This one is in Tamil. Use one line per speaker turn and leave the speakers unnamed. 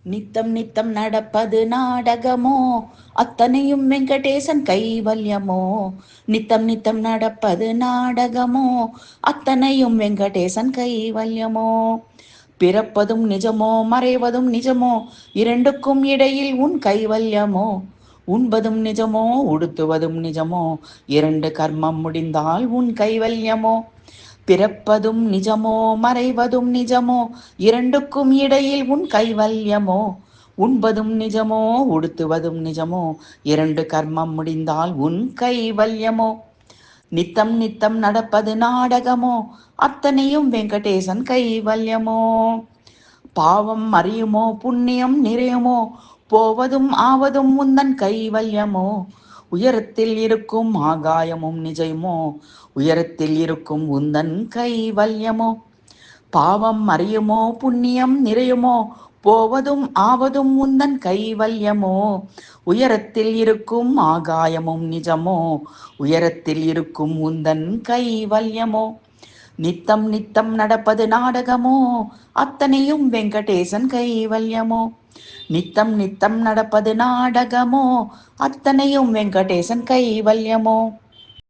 நித்தம் நித்தம் நடப்பது நாடகமோ, அத்தனையும் வெங்கடேசன் கைவல்யமோ. நித்தம் நித்தம் நடப்பது நாடகமோ, அத்தனையும் வெங்கடேசன் கைவல்யமோ. பிறப்பதும் நிஜமோ மறைவதும் நிஜமோ, இரண்டுக்கும் இடையில் உன் கைவல்யமோ. உண்பதும் நிஜமோ உடுத்துவதும் நிஜமோ, இரண்டு கர்மம் முடிந்தால் உன் கைவல்யமோ. பிறப்பதும் நிஜமோ மறைவதும் நிஜமோ, இரண்டுக்கும் இடையில் உன் கைவல்யமோ. உண்பதும் நிஜமோ உடுத்துவதும் நிஜமோ, இரண்டு கர்மம் முடிந்தால் உன் கைவல்யமோ. நித்தம் நித்தம் நடப்பது நாடகமோ, அத்தனையும் வெங்கடேசன் கைவல்யமோ. பாவம் அறியுமோ புண்ணியம் நிறையுமோ, போவதும் ஆவதும் உந்தன் கைவல்யமோ. உயரத்தில் இருக்கும் ஆகாயமும் நிஜமோ, உயரத்தில் இருக்கும் உந்தன் கைவல்யமோ. பாவம் அறியுமோ புண்ணியம் நிறையுமோ, போவதும் ஆவதும் உந்தன் கைவல்யமோ. உயரத்தில் இருக்கும் ஆகாயமும் நிஜமோ, உயரத்தில் இருக்கும் உந்தன் கைவல்யமோ. நித்தம் நித்தம் நடப்பது நாடகமோ, அத்தனையும் வெங்கடேசன் கைவல்யமோ. நித்தம் நித்தம் நடப்பது நாடகமோ, அத்தனையும் வெங்கடேசன் கைவல்யமோ.